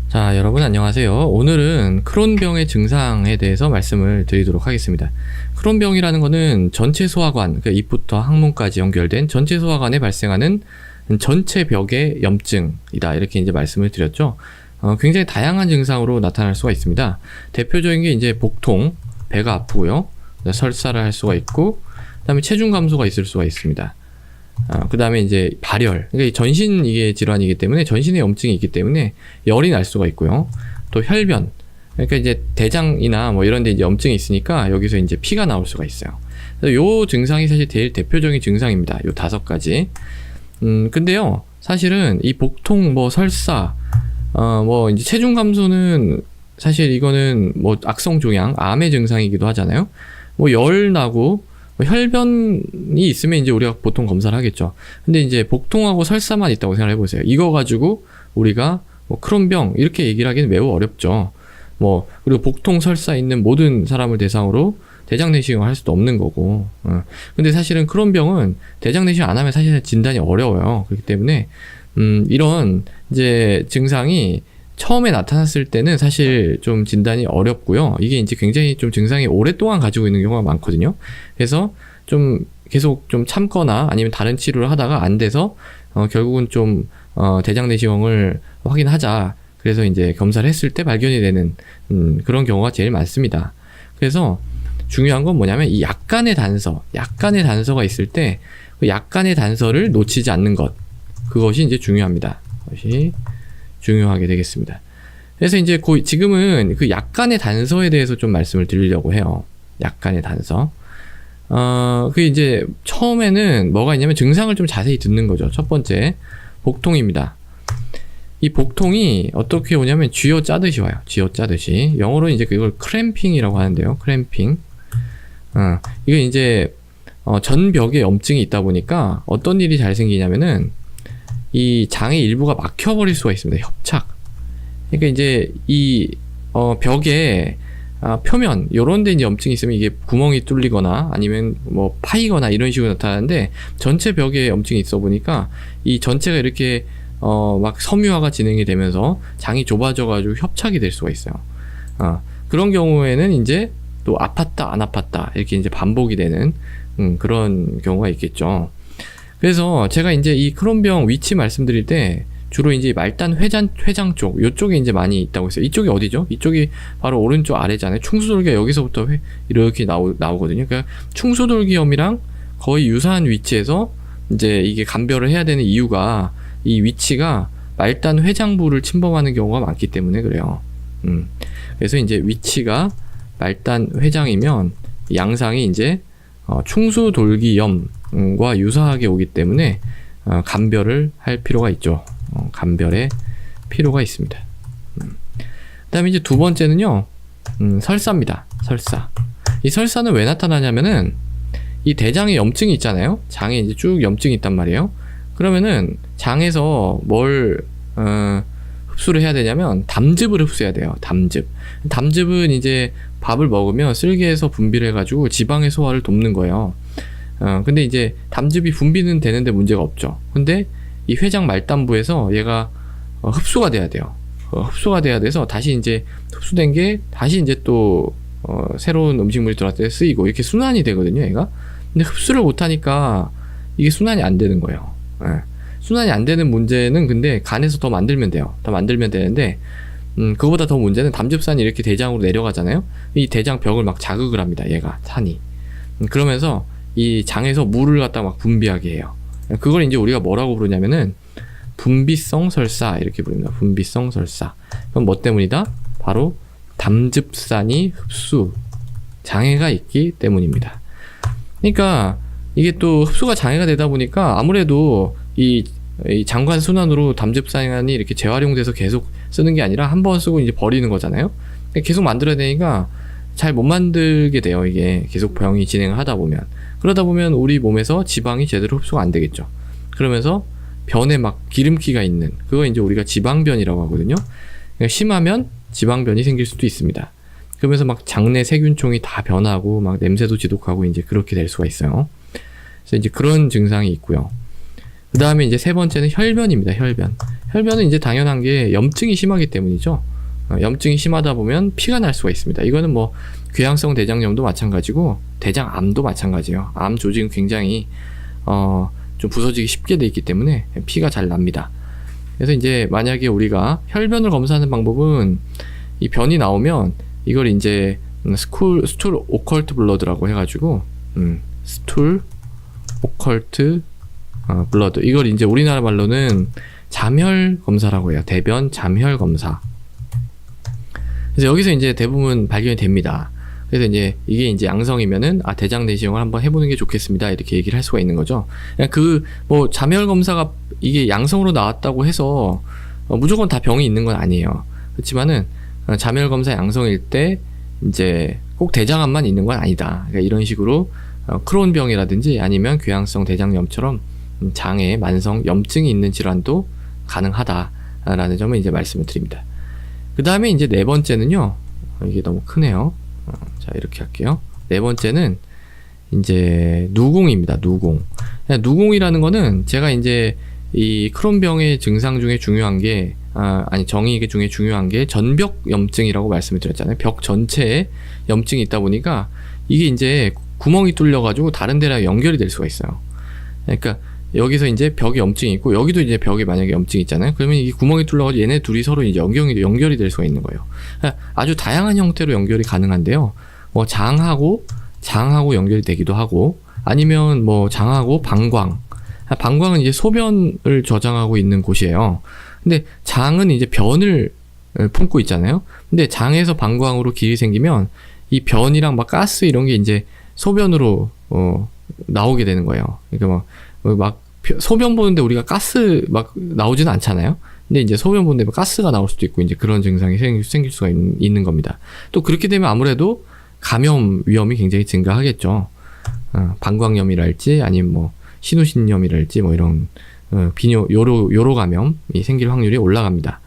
자, 여러분 안녕하세요. 오늘은 크론병의 증상에 대해서 말씀을 드리도록 하겠습니다. 크론병이라는 것은 전체 소화관, 그러니까 입부터 항문까지 연결된 전체 소화관에 발생하는 전체 벽의 염증이다. 이렇게 이제 말씀을 드렸죠. 굉장히 다양한 증상으로 나타날 수가 있습니다. 대표적인 게 이제 복통, 배가 아프고요. 설사를 할 수가 있고, 그 다음에 체중 감소가 있을 수가 있습니다. 그 다음에 이제 발열, 그러니까 전신 이게 질환이기 때문에 전신에 염증이 있기 때문에 열이 날 수가 있고요. 또 혈변, 그러니까 이제 대장이나 뭐 이런 데 이제 염증이 있으니까 여기서 이제 피가 나올 수가 있어요. 그래서 요 증상이 사실 제일 대표적인 증상입니다. 요 5가지. 근데요, 사실은 이 복통, 뭐 설사, 뭐 이제 체중 감소는 사실 이거는 뭐 악성 종양, 암의 증상이기도 하잖아요. 뭐 열 나고 혈변이 있으면 이제 우리가 보통 검사를 하겠죠. 근데 이제 복통하고 설사만 있다고 생각해 보세요. 이거 가지고 우리가 뭐 크론병 이렇게 얘기를 하기는 매우 어렵죠. 뭐 그리고 복통 설사 있는 모든 사람을 대상으로 대장 내시경을 할 수도 없는 거고. 근데 사실은 크론병은 대장 내시경 안 하면 사실 진단이 어려워요. 그렇기 때문에 이런 이제 증상이 처음에 나타났을 때는 사실 좀 진단이 어렵고요. 이게 이제 굉장히 좀 증상이 오랫동안 가지고 있는 경우가 많거든요. 그래서 좀 계속 좀 참거나 아니면 다른 치료를 하다가 안 돼서 결국은 좀 대장 내시경을 확인하자. 그래서 이제 검사를 했을 때 발견이 되는 그런 경우가 제일 많습니다. 그래서 중요한 건 뭐냐면 이 약간의 단서가 있을 때 그 약간의 단서를 놓치지 않는 것. 그것이 이제 중요합니다. 그것이 중요하게 되겠습니다. 그래서 이제 지금은 그 약간의 단서에 대해서 좀 말씀을 드리려고 해요. 약간의 단서. 그 이제 처음에는 뭐가 있냐면 증상을 좀 자세히 듣는 거죠. 첫 번째, 복통입니다. 이 복통이 어떻게 오냐면 쥐어 짜듯이 와요. 쥐어 짜듯이. 영어로 이제 그걸 크램핑이라고 하는데요. 크램핑. 이게 이제 전 벽에 염증이 있다 보니까 어떤 일이 잘 생기냐면은 이 장의 일부가 막혀버릴 수가 있습니다. 협착. 그러니까 이제 이 벽에 표면 요런 데 이제 염증이 있으면 이게 구멍이 뚫리거나 아니면 뭐 파이거나 이런 식으로 나타나는데 전체 벽에 염증이 있어 보니까 이 전체가 이렇게 막 섬유화가 진행이 되면서 장이 좁아져 가지고 협착이 될 수가 있어요. 그런 경우에는 이제 또 아팠다 안 아팠다 이렇게 이제 반복이 되는 그런 경우가 있겠죠. 그래서 제가 이제 이 크론병 위치 말씀드릴 때 주로 이제 말단 회장 쪽, 요쪽에 이제 많이 있다고 했어요. 이쪽이 어디죠? 이쪽이 바로 오른쪽 아래잖아요. 충수돌기가 여기서부터 이렇게 나오거든요. 그러니까 충수돌기염이랑 거의 유사한 위치에서 이제 이게 감별을 해야 되는 이유가 이 위치가 말단 회장부를 침범하는 경우가 많기 때문에 그래요. 그래서 이제 위치가 말단 회장이면 양상이 이제 충수돌기염과 유사하게 오기 때문에 감별을 할 필요가 있죠. 감별의 필요가 있습니다. 그 다음에 이제 두 번째는요, 설사입니다. 설사. 이 설사는 왜 나타나냐면은 이 대장에 염증이 있잖아요. 장에 이제 쭉 염증이 있단 말이에요. 그러면은 장에서 뭘 흡수를 해야 되냐면 담즙을 흡수해야 돼요. 담즙은 이제 밥을 먹으면 쓸개에서 분비를 해가지고 지방의 소화를 돕는 거예요. 근데 이제 담즙이 분비는 되는데 문제가 없죠. 근데 이 회장 말단부에서 얘가 흡수가 돼야 돼요. 흡수가 돼야 돼서 다시 이제 흡수된 게 다시 이제 또 새로운 음식물이 들어왔을 때 쓰이고 이렇게 순환이 되거든요, 얘가. 근데 흡수를 못하니까 이게 순환이 안 되는 거예요. 순환이 안 되는 문제는 근데 간에서 더 만들면 돼요. 더 만들면 되는데 그거보다 더 문제는 담즙산이 이렇게 대장으로 내려가잖아요. 이 대장 벽을 막 자극을 합니다. 얘가 산이. 그러면서 이 장에서 물을 갖다 막 분비하게 해요. 그걸 이제 우리가 뭐라고 부르냐면은 분비성 설사 이렇게 부릅니다. 분비성 설사. 그럼 뭐 때문이다? 바로 담즙산이 흡수 장애가 있기 때문입니다. 그러니까 이게 또 흡수가 장애가 되다 보니까 아무래도 이 장관 순환으로 담즙산이 이렇게 재활용돼서 계속 쓰는 게 아니라 한 번 쓰고 이제 버리는 거잖아요. 계속 만들어야 되니까 잘 못 만들게 돼요. 이게 계속 병이 진행을 하다 보면. 그러다 보면 우리 몸에서 지방이 제대로 흡수가 안 되겠죠. 그러면서 변에 막 기름기가 있는, 그거 이제 우리가 지방변이라고 하거든요. 그러니까 심하면 지방변이 생길 수도 있습니다. 그러면서 막 장내 세균총이 다 변하고 막 냄새도 지독하고 이제 그렇게 될 수가 있어요. 그래서 이제 그런 증상이 있고요. 그 다음에 이제 세 번째는 혈변입니다. 혈변은 이제 당연한 게 염증이 심하기 때문이죠. 염증이 심하다 보면 피가 날 수가 있습니다. 이거는 뭐 궤양성 대장염도 마찬가지고 대장암도 마찬가지예요. 암 조직은 굉장히 좀 부서지기 쉽게 돼 있기 때문에 피가 잘 납니다. 그래서 이제 만약에 우리가 혈변을 검사하는 방법은 이 변이 나오면 이걸 이제 스툴 오컬트 블러드라고 해가지고 스툴 오컬트 블러드, 이걸 이제 우리나라 말로는 잠혈 검사라고 해요. 대변 잠혈 검사. 그래서 여기서 이제 대부분 발견이 됩니다. 그래서 이제 이게 이제 양성이면은 대장 내시경을 한번 해보는 게 좋겠습니다, 이렇게 얘기를 할 수가 있는 거죠. 그 뭐 잠혈 검사가 이게 양성으로 나왔다고 해서 무조건 다 병이 있는 건 아니에요. 그렇지만은 잠혈 검사 양성일 때 이제 꼭 대장암만 있는 건 아니다. 그러니까 이런 식으로 크론병이라든지 아니면 궤양성 대장염처럼 장에 만성 염증이 있는 질환도 가능하다라는 점을 이제 말씀을 드립니다. 그 다음에 이제 네 번째는요, 이게 너무 크네요. 자, 이렇게 할게요. 네 번째는 이제 누공입니다. 누공. 누공이라는 거는 제가 이제 이 크론병의 증상 중에 중요한 게 정의 중에 중요한 게 전벽 염증이라고 말씀을 드렸잖아요. 벽 전체에 염증이 있다 보니까 이게 이제 구멍이 뚫려가지고 다른 데랑 연결이 될 수가 있어요. 그러니까 여기서 이제 벽에 염증이 있고 여기도 이제 벽에 만약에 염증이 있잖아요. 그러면 이 구멍이 뚫려가지고 얘네 둘이 서로 이제 연결이 될 수가 있는 거예요. 아주 다양한 형태로 연결이 가능한데요. 뭐 장하고 연결이 되기도 하고, 아니면 뭐 장하고 방광은 이제 소변을 저장하고 있는 곳이에요. 근데 장은 이제 변을 품고 있잖아요. 근데 장에서 방광으로 길이 생기면 이 변이랑 막 가스 이런 게 이제 소변으로 나오게 되는 거예요. 그러니까 막 소변 보는데 우리가 가스 막 나오지는 않잖아요. 근데 이제 소변 보는데 가스가 나올 수도 있고 이제 그런 증상이 생길 수가 있는 겁니다. 또 그렇게 되면 아무래도 감염 위험이 굉장히 증가하겠죠. 방광염이랄지 아니면 뭐 신우신염이랄지 뭐 이런 요로 감염이 생길 확률이 올라갑니다.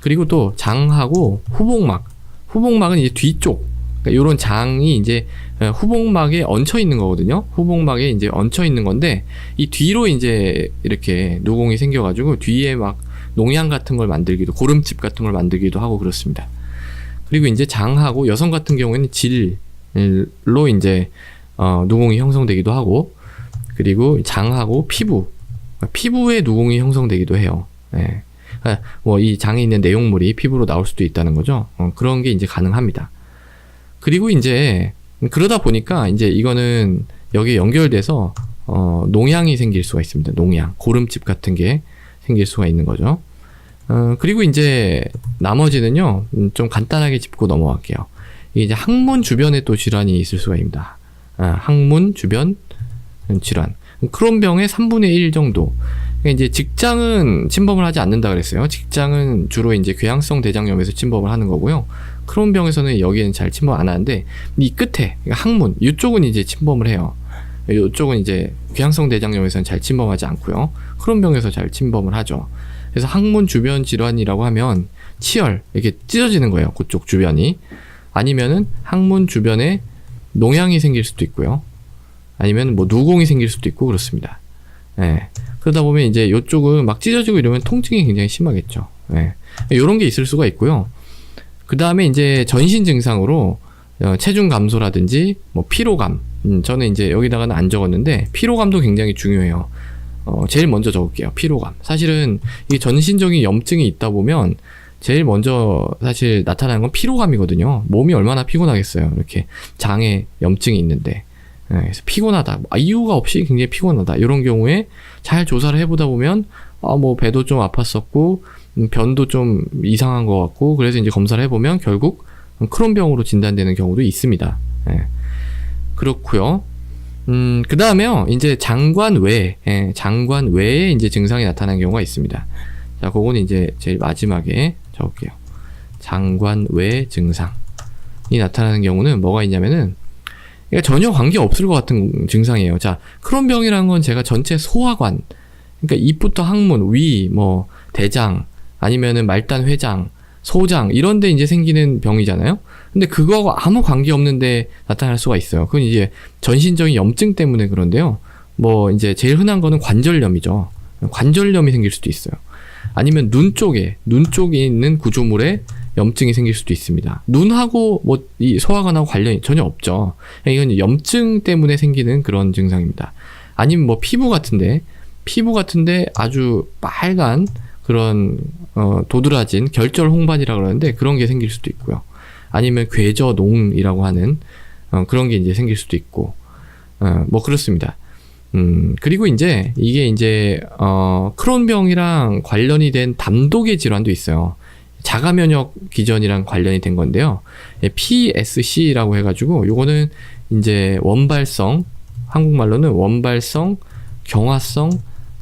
그리고 또 장하고 후복막은 이제 뒤쪽, 그러니까 요런 장이 이제 후복막에 얹혀 있는 거거든요. 후복막에 이제 얹혀 있는 건데 이 뒤로 이제 이렇게 누공이 생겨가지고 뒤에 막 농양 같은 걸 만들기도, 고름집 같은 걸 만들기도 하고 그렇습니다. 그리고 이제 장하고 여성 같은 경우에는 질로 이제 누공이 형성되기도 하고, 그리고 장하고 피부에 누공이 형성되기도 해요. 예. 뭐 이 장에 있는 내용물이 피부로 나올 수도 있다는 거죠. 그런 게 이제 가능합니다. 그리고 이제 그러다 보니까 이제 이거는 여기에 연결돼서 농양이 생길 수가 있습니다. 농양, 고름집 같은 게 생길 수가 있는 거죠. 그리고 이제 나머지는요, 좀 간단하게 짚고 넘어갈게요. 이제 항문 주변에 또 질환이 있을 수가 있습니다. 항문 주변 질환. 크론병의 3분의 1 정도. 이제 직장은 침범을 하지 않는다 그랬어요. 직장은 주로 이제 궤양성 대장염에서 침범을 하는 거고요. 크론병에서는 여기는 잘 침범 안 하는데 이 끝에, 그러니까 항문 이쪽은 이제 침범을 해요. 이쪽은 이제 궤양성 대장염에서는 잘 침범하지 않고요. 크론병에서 잘 침범을 하죠. 그래서 항문 주변 질환이라고 하면 치열, 이렇게 찢어지는 거예요. 그쪽 주변이. 아니면은 항문 주변에 농양이 생길 수도 있고요. 아니면 뭐 누공이 생길 수도 있고 그렇습니다. 예. 그러다 보면 이제 이쪽은 막 찢어지고 이러면 통증이 굉장히 심하겠죠. 예. 요런 게 있을 수가 있고요. 그 다음에 이제 전신 증상으로 체중 감소라든지 뭐 피로감. 저는 이제 여기다가는 안 적었는데 피로감도 굉장히 중요해요. 제일 먼저 적을게요. 피로감. 사실은 이 전신적인 염증이 있다 보면 제일 먼저 사실 나타나는 건 피로감이거든요. 몸이 얼마나 피곤하겠어요. 이렇게 장에 염증이 있는데. 그래서 피곤하다. 이유가 없이 굉장히 피곤하다. 이런 경우에 잘 조사를 해보다 보면 뭐 배도 좀 아팠었고 변도 좀 이상한 것 같고, 그래서 이제 검사를 해보면 결국 크론병으로 진단되는 경우도 있습니다. 그렇고요. 그 다음에요, 이제 장관 외에 이제 증상이 나타나는 경우가 있습니다. 자, 그거는 이제 제일 마지막에 적을게요. 장관 외 증상이 나타나는 경우는 뭐가 있냐면은, 그러니까 전혀 관계 없을 것 같은 증상이에요. 자, 크론병이라는 건 제가 전체 소화관, 그러니까 입부터 항문, 위, 뭐 대장, 아니면은 말단 회장, 소장 이런 데 이제 생기는 병이잖아요. 근데 그거하고 아무 관계 없는데 나타날 수가 있어요. 그건 이제 전신적인 염증 때문에 그런데요. 뭐 이제 제일 흔한 거는 관절염이죠. 관절염이 생길 수도 있어요. 아니면 눈 쪽에 있는 구조물에 염증이 생길 수도 있습니다. 눈하고 뭐 이 소화관하고 관련이 전혀 없죠. 이건 염증 때문에 생기는 그런 증상입니다. 아니면 뭐 피부 같은데 아주 빨간 그런 도드라진 결절 홍반이라 그러는데 그런 게 생길 수도 있고요. 아니면 궤저농이라고 하는 그런 게 이제 생길 수도 있고 뭐 그렇습니다. 그리고 이제 이게 이제 크론병이랑 관련이 된 담독의 질환도 있어요. 자가 면역 기전이랑 관련이 된 건데요. PSC라고 해가지고 요거는 이제 원발성, 한국말로는 원발성 경화성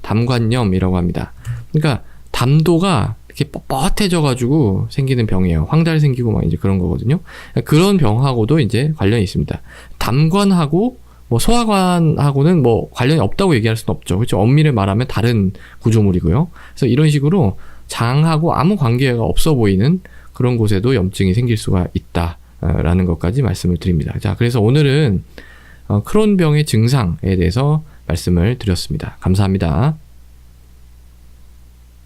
담관염이라고 합니다. 그러니까 담도가 이렇게 뻣뻣해져가지고 생기는 병이에요. 황달 생기고 막 이제 그런 거거든요. 그런 병하고도 이제 관련이 있습니다. 담관하고 뭐 소화관하고는 뭐 관련이 없다고 얘기할 수는 없죠. 그렇죠. 엄밀히 말하면 다른 구조물이고요. 그래서 이런 식으로 장하고 아무 관계가 없어 보이는 그런 곳에도 염증이 생길 수가 있다라는 것까지 말씀을 드립니다. 자, 그래서 오늘은 크론병의 증상에 대해서 말씀을 드렸습니다. 감사합니다.